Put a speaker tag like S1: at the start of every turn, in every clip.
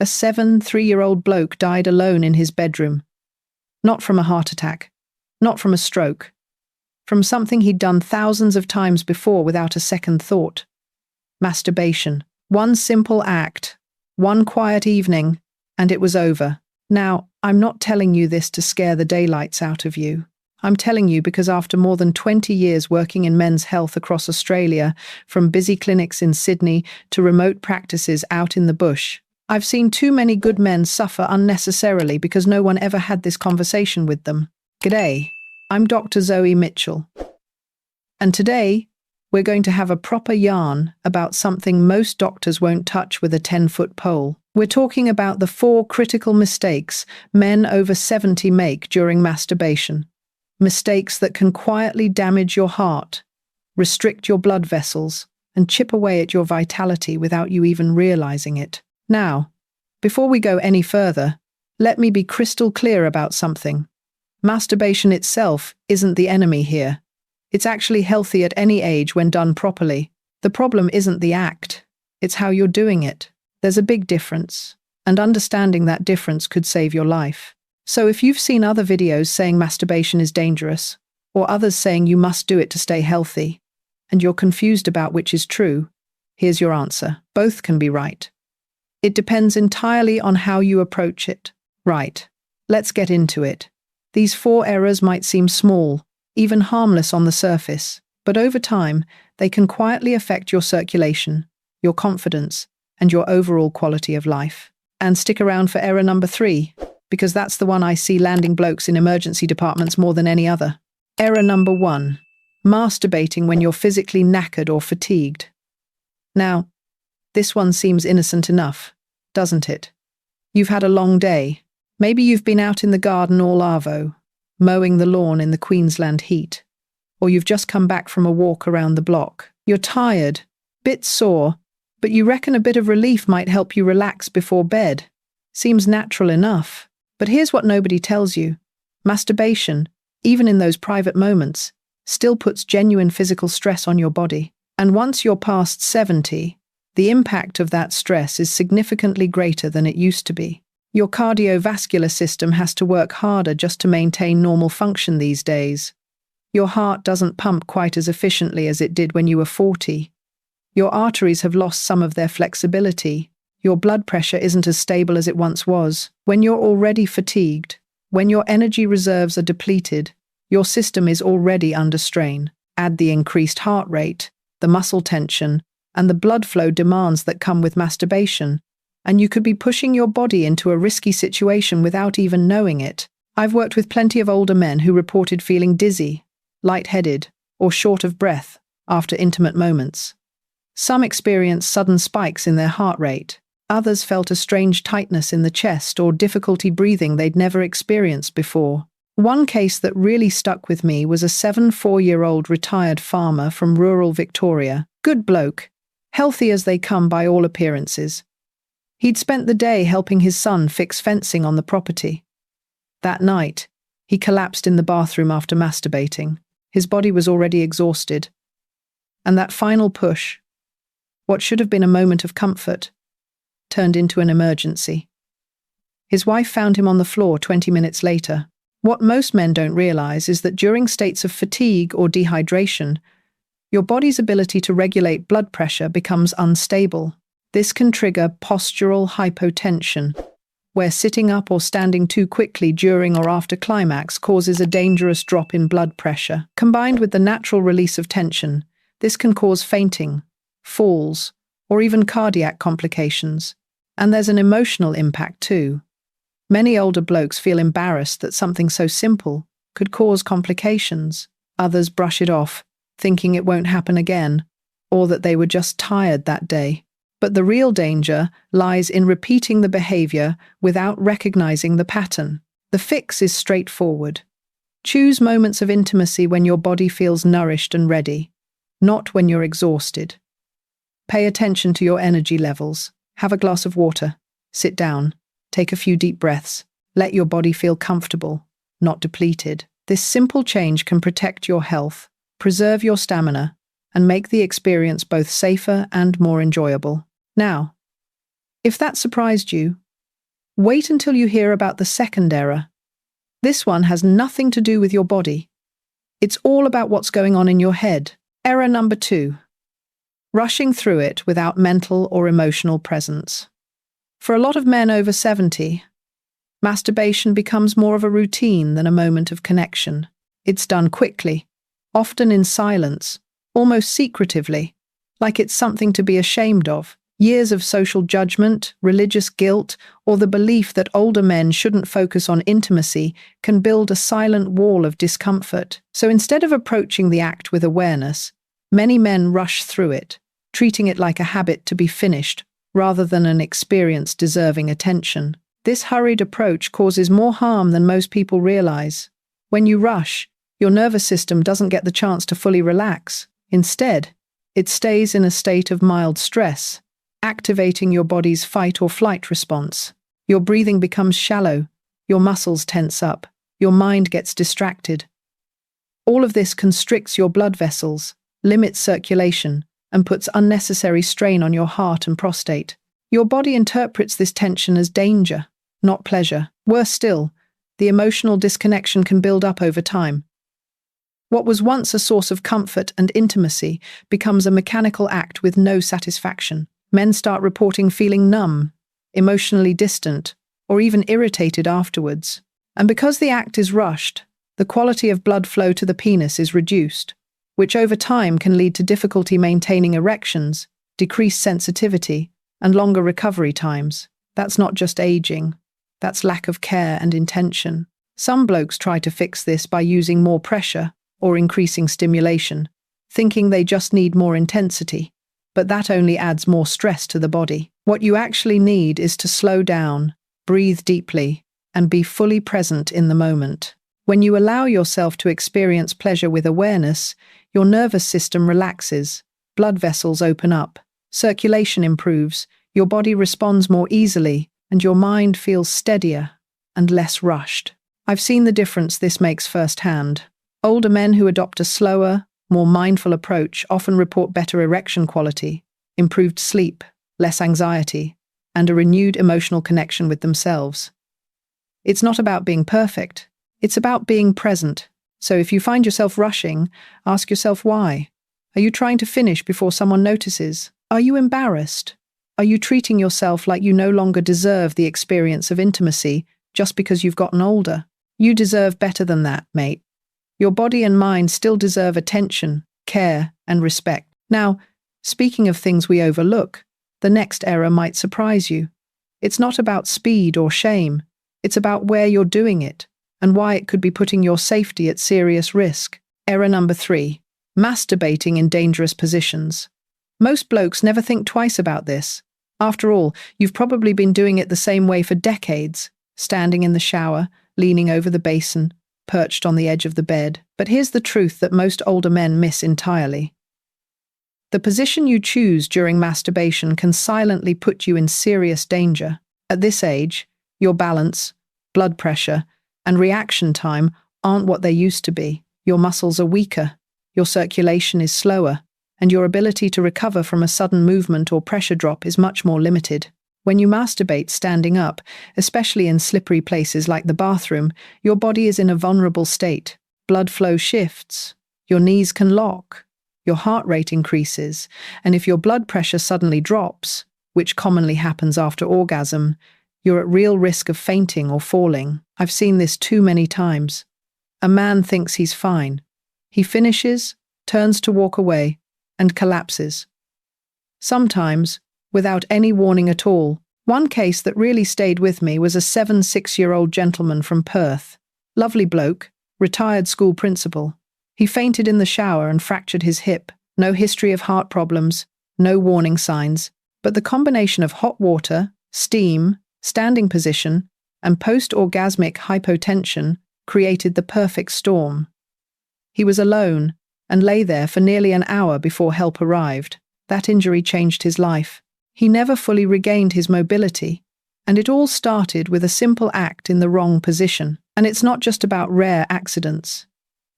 S1: A 73-year-old bloke died alone in his bedroom. Not from a heart attack, not from a stroke, from something he'd done thousands of times before without a second thought. Masturbation. One simple act, one quiet evening, and it was over. Now, I'm not telling you this to scare the daylights out of you. I'm telling you because after more than 20 years working in men's health across Australia, from busy clinics in Sydney to remote practices out in the bush, I've seen too many good men suffer unnecessarily because no one ever had this conversation with them. G'day, I'm Dr. Zoe Mitchell. And today, we're going to have a proper yarn about something most doctors won't touch with a 10-foot pole. We're talking about the 4 critical mistakes men over 70 make during masturbation. Mistakes that can quietly damage your heart, restrict your blood vessels, and chip away at your vitality without you even realizing it. Now, before we go any further, let me be crystal clear about something. Masturbation itself isn't the enemy here. It's actually healthy at any age when done properly. The problem isn't the act, it's how you're doing it. There's a big difference, and understanding that difference could save your life. So if you've seen other videos saying masturbation is dangerous, or others saying you must do it to stay healthy, and you're confused about which is true, here's your answer. Both can be right. It depends entirely on how you approach it. Right, let's get into it. These 4 errors might seem small, even harmless on the surface, but over time, they can quietly affect your circulation, your confidence, and your overall quality of life. And stick around for error number 3, because that's the one I see landing blokes in emergency departments more than any other. Error number 1, masturbating when you're physically knackered or fatigued. Now, this one seems innocent enough, doesn't it? You've had a long day. Maybe you've been out in the garden all arvo, mowing the lawn in the Queensland heat. Or you've just come back from a walk around the block. You're tired, bit sore, but you reckon a bit of relief might help you relax before bed. Seems natural enough. But here's what nobody tells you. Masturbation, even in those private moments, still puts genuine physical stress on your body. And once you're past 70, the impact of that stress is significantly greater than it used to be. Your cardiovascular system has to work harder just to maintain normal function these days. Your heart doesn't pump quite as efficiently as it did when you were 40. Your arteries have lost some of their flexibility. Your blood pressure isn't as stable as it once was. When you're already fatigued, when your energy reserves are depleted, your system is already under strain. Add the increased heart rate, the muscle tension, and the blood flow demands that come with masturbation, and you could be pushing your body into a risky situation without even knowing it. I've worked with plenty of older men who reported feeling dizzy, lightheaded, or short of breath after intimate moments. Some experienced sudden spikes in their heart rate. Others felt a strange tightness in the chest or difficulty breathing they'd never experienced before. One case that really stuck with me was a 74-year-old retired farmer from rural Victoria. Good bloke, healthy as they come by all appearances. He'd spent the day helping his son fix fencing on the property. That night, he collapsed in the bathroom after masturbating. His body was already exhausted. And that final push, what should have been a moment of comfort, turned into an emergency. His wife found him on the floor 20 minutes later. What most men don't realize is that during states of fatigue or dehydration, your body's ability to regulate blood pressure becomes unstable. This can trigger postural hypotension, where sitting up or standing too quickly during or after climax causes a dangerous drop in blood pressure. Combined with the natural release of tension, this can cause fainting, falls, or even cardiac complications. And there's an emotional impact too. Many older blokes feel embarrassed that something so simple could cause complications. Others brush it off, thinking it won't happen again, or that they were just tired that day. But the real danger lies in repeating the behavior without recognizing the pattern. The fix is straightforward. Choose moments of intimacy when your body feels nourished and ready, not when you're exhausted. Pay attention to your energy levels. Have a glass of water. Sit down. Take a few deep breaths. Let your body feel comfortable, not depleted. This simple change can protect your health, preserve your stamina, and make the experience both safer and more enjoyable. Now, if that surprised you, Wait until you hear about the second error. This one has nothing to do with your body. It's all about what's going on in your head. Error number 2. Rushing through it without mental or emotional presence. For a lot of men over 70, masturbation becomes more of a routine than a moment of connection. It's done quickly, often in silence, almost secretively, like it's something to be ashamed of. Years of social judgment, religious guilt, or the belief that older men shouldn't focus on intimacy can build a silent wall of discomfort. So instead of approaching the act with awareness, many men rush through it, treating it like a habit to be finished, rather than an experience deserving attention. This hurried approach causes more harm than most people realize. When you rush, your nervous system doesn't get the chance to fully relax. Instead, it stays in a state of mild stress, activating your body's fight or flight response. Your breathing becomes shallow, your muscles tense up, your mind gets distracted. All of this constricts your blood vessels, limits circulation, and puts unnecessary strain on your heart and prostate. Your body interprets this tension as danger, not pleasure. Worse still, the emotional disconnection can build up over time. What was once a source of comfort and intimacy becomes a mechanical act with no satisfaction. Men start reporting feeling numb, emotionally distant, or even irritated afterwards. And because the act is rushed, the quality of blood flow to the penis is reduced, which over time can lead to difficulty maintaining erections, decreased sensitivity, and longer recovery times. That's not just aging, that's lack of care and intention. Some blokes try to fix this by using more pressure or increasing stimulation, thinking they just need more intensity. But that only adds more stress to the body. What you actually need is to slow down, breathe deeply, and be fully present in the moment. When you allow yourself to experience pleasure with awareness, your nervous system relaxes, blood vessels open up, circulation improves, your body responds more easily, and your mind feels steadier and less rushed. I've seen the difference this makes firsthand. Older men who adopt a slower, more mindful approach often report better erection quality, improved sleep, less anxiety, and a renewed emotional connection with themselves. It's not about being perfect, it's about being present. So if you find yourself rushing, ask yourself why. Are you trying to finish before someone notices? Are you embarrassed? Are you treating yourself like you no longer deserve the experience of intimacy just because you've gotten older? You deserve better than that, mate. Your body and mind still deserve attention, care, and respect. Now, speaking of things we overlook, the next error might surprise you. It's not about speed or shame. It's about where you're doing it and why it could be putting your safety at serious risk. Error number 3. Masturbating in dangerous positions. Most blokes never think twice about this. After all, you've probably been doing it the same way for decades, standing in the shower, leaning over the basin, perched on the edge of the bed. But here's the truth that most older men miss entirely. The position you choose during masturbation can silently put you in serious danger. At this age, your balance, blood pressure, and reaction time aren't what they used to be. Your muscles are weaker, your circulation is slower, and your ability to recover from a sudden movement or pressure drop is much more limited. When you masturbate standing up, especially in slippery places like the bathroom, your body is in a vulnerable state. Blood flow shifts, your knees can lock, your heart rate increases, and if your blood pressure suddenly drops, which commonly happens after orgasm, you're at real risk of fainting or falling. I've seen this too many times. A man thinks he's fine. He finishes, turns to walk away, and collapses. Sometimes, without any warning at all. One case that really stayed with me was a 76-year-old gentleman from Perth. Lovely bloke, retired school principal. He fainted in the shower and fractured his hip. No history of heart problems, no warning signs. But the combination of hot water, steam, standing position, and post-orgasmic hypotension created the perfect storm. He was alone and lay there for nearly an hour before help arrived. That injury changed his life. He never fully regained his mobility, and it all started with a simple act in the wrong position. And it's not just about rare accidents.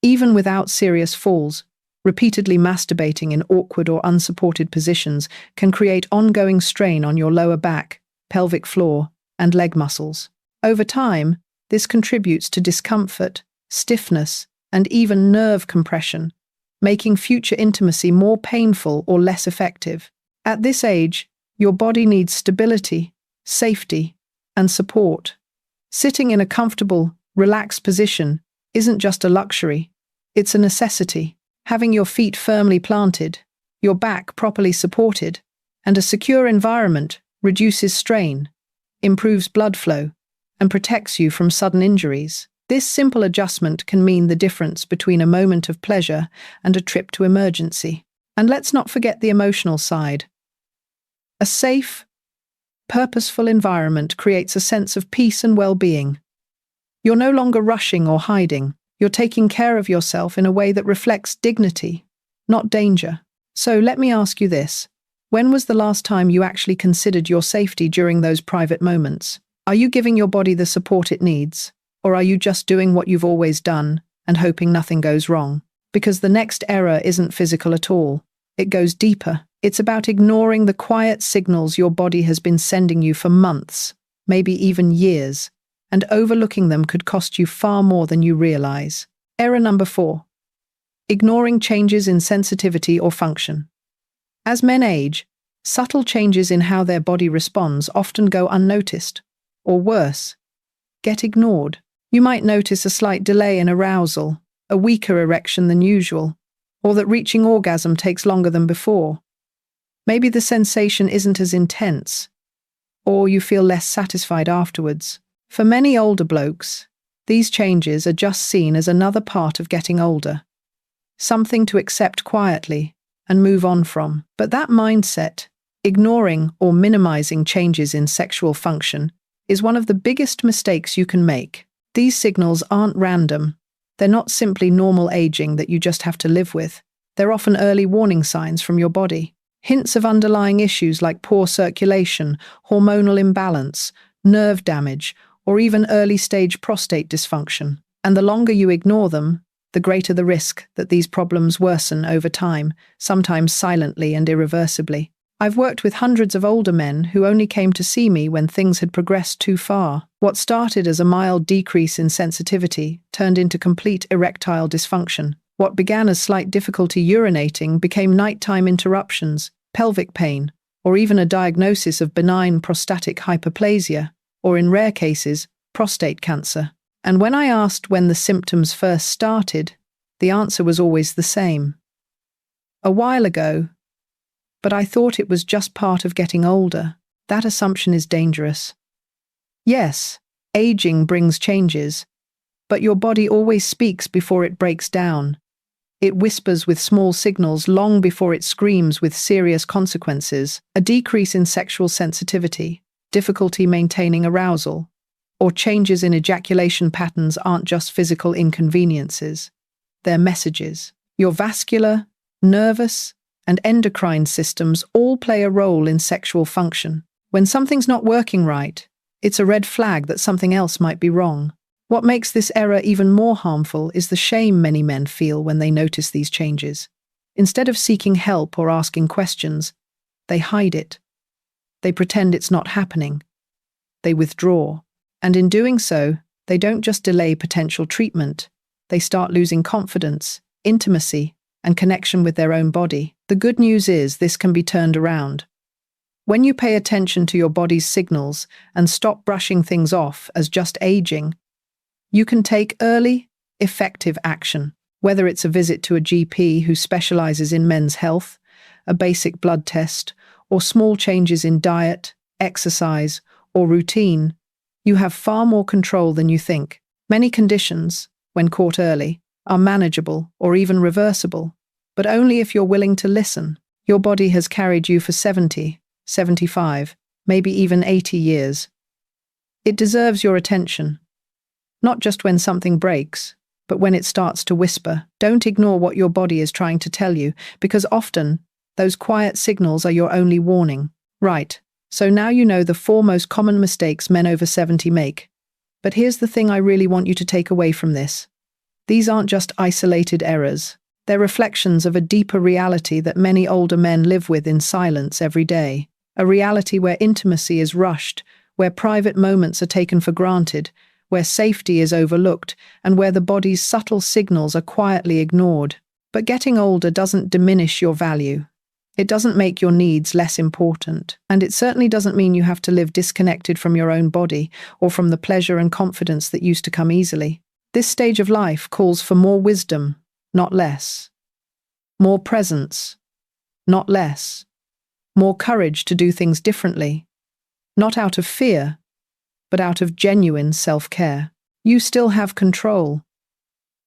S1: Even without serious falls, repeatedly masturbating in awkward or unsupported positions can create ongoing strain on your lower back, pelvic floor, and leg muscles. Over time, this contributes to discomfort, stiffness, and even nerve compression, making future intimacy more painful or less effective. At this age, your body needs stability, safety, and support. Sitting in a comfortable, relaxed position isn't just a luxury, it's a necessity. Having your feet firmly planted, your back properly supported, and a secure environment reduces strain, improves blood flow, and protects you from sudden injuries. This simple adjustment can mean the difference between a moment of pleasure and a trip to emergency. And let's not forget the emotional side. A safe, purposeful environment creates a sense of peace and well-being. You're no longer rushing or hiding. You're taking care of yourself in a way that reflects dignity, not danger. So let me ask you this. When was the last time you actually considered your safety during those private moments? Are you giving your body the support it needs? Or are you just doing what you've always done and hoping nothing goes wrong? Because the next error isn't physical at all. It goes deeper. It's about ignoring the quiet signals your body has been sending you for months, maybe even years, and overlooking them could cost you far more than you realize. Error number 4. Ignoring changes in sensitivity or function. As men age, subtle changes in how their body responds often go unnoticed, or worse, get ignored. You might notice a slight delay in arousal, a weaker erection than usual, or that reaching orgasm takes longer than before. Maybe the sensation isn't as intense, or you feel less satisfied afterwards. For many older blokes, these changes are just seen as another part of getting older, something to accept quietly and move on from. But that mindset, ignoring or minimizing changes in sexual function, is one of the biggest mistakes you can make. These signals aren't random. They're not simply normal aging that you just have to live with. They're often early warning signs from your body. Hints of underlying issues like poor circulation, hormonal imbalance, nerve damage, or even early-stage prostate dysfunction. And the longer you ignore them, the greater the risk that these problems worsen over time, sometimes silently and irreversibly. I've worked with hundreds of older men who only came to see me when things had progressed too far. What started as a mild decrease in sensitivity turned into complete erectile dysfunction. What began as slight difficulty urinating became nighttime interruptions, pelvic pain, or even a diagnosis of benign prostatic hyperplasia, or in rare cases, prostate cancer. And when I asked when the symptoms first started, the answer was always the same. A while ago, but I thought it was just part of getting older. That assumption is dangerous. Yes, aging brings changes, but your body always speaks before it breaks down. It whispers with small signals long before it screams with serious consequences. A decrease in sexual sensitivity, difficulty maintaining arousal, or changes in ejaculation patterns aren't just physical inconveniences. They're messages. Your vascular, nervous, and endocrine systems all play a role in sexual function. When something's not working right, it's a red flag that something else might be wrong. What makes this error even more harmful is the shame many men feel when they notice these changes. Instead of seeking help or asking questions, they hide it. They pretend it's not happening. They withdraw. And in doing so, they don't just delay potential treatment. They start losing confidence, intimacy, and connection with their own body. The good news is this can be turned around. When you pay attention to your body's signals and stop brushing things off as just aging, you can take early, effective action. Whether it's a visit to a GP who specializes in men's health, a basic blood test, or small changes in diet, exercise, or routine, you have far more control than you think. Many conditions, when caught early, are manageable or even reversible, but only if you're willing to listen. Your body has carried you for 70, 75, maybe even 80 years. It deserves your attention. Not just when something breaks, but when it starts to whisper. Don't ignore what your body is trying to tell you, because often, those quiet signals are your only warning. Right, so now you know the 4 most common mistakes men over 70 make. But here's the thing I really want you to take away from this. These aren't just isolated errors. They're reflections of a deeper reality that many older men live with in silence every day. A reality where intimacy is rushed, where private moments are taken for granted, where safety is overlooked, and where the body's subtle signals are quietly ignored. But getting older doesn't diminish your value. It doesn't make your needs less important, and it certainly doesn't mean you have to live disconnected from your own body or from the pleasure and confidence that used to come easily. This stage of life calls for more wisdom, not less. More presence, not less. More courage to do things differently, not out of fear, but out of genuine self-care. You still have control.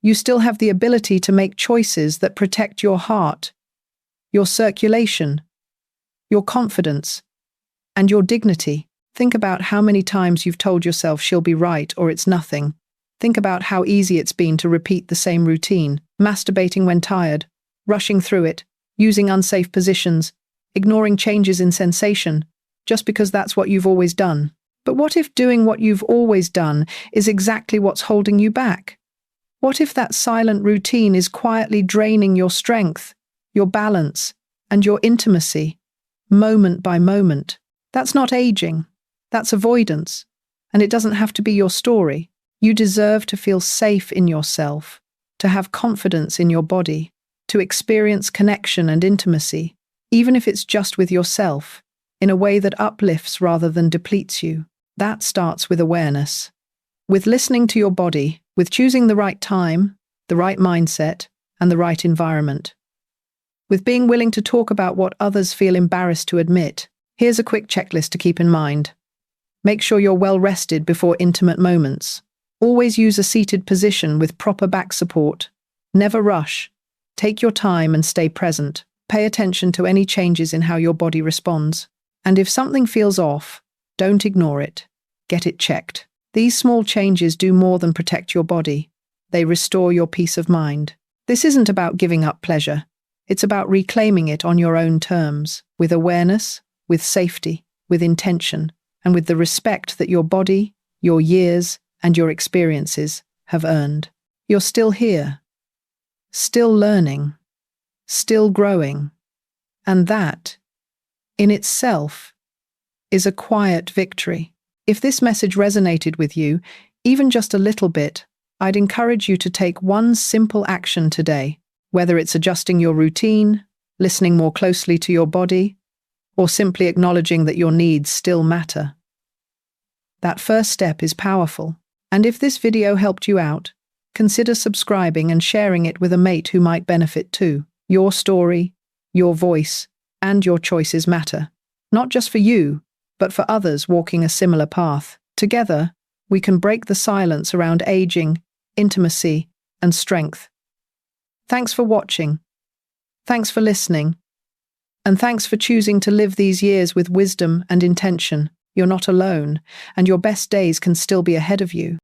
S1: You still have the ability to make choices that protect your heart, your circulation, your confidence, and your dignity. Think about how many times you've told yourself she'll be right or it's nothing. Think about how easy it's been to repeat the same routine, masturbating when tired, rushing through it, using unsafe positions, ignoring changes in sensation, just because that's what you've always done. But what if doing what you've always done is exactly what's holding you back? What if that silent routine is quietly draining your strength, your balance, and your intimacy, moment by moment? That's not aging. That's avoidance. And it doesn't have to be your story. You deserve to feel safe in yourself, to have confidence in your body, to experience connection and intimacy, even if it's just with yourself, in a way that uplifts rather than depletes you. That starts with awareness, with listening to your body, with choosing the right time, the right mindset, and the right environment. With being willing to talk about what others feel embarrassed to admit. Here's a quick checklist to keep in mind. Make sure you're well rested before intimate moments. Always use a seated position with proper back support. Never rush. Take your time and stay present. Pay attention to any changes in how your body responds. And if something feels off, don't ignore it. Get it checked. These small changes do more than protect your body. They restore your peace of mind. This isn't about giving up pleasure. It's about reclaiming it on your own terms, with awareness, with safety, with intention, and with the respect that your body, your years, and your experiences have earned. You're still here, still learning, still growing, and that, in itself, is a quiet victory. If this message resonated with you, even just a little bit, I'd encourage you to take one simple action today, whether it's adjusting your routine, listening more closely to your body, or simply acknowledging that your needs still matter. That first step is powerful. And if this video helped you out, consider subscribing and sharing it with a mate who might benefit too. Your story, your voice, and your choices matter. Not just for you, but for others walking a similar path. Together, we can break the silence around aging, intimacy, and strength. Thanks for watching. Thanks for listening. And thanks for choosing to live these years with wisdom and intention. You're not alone, and your best days can still be ahead of you.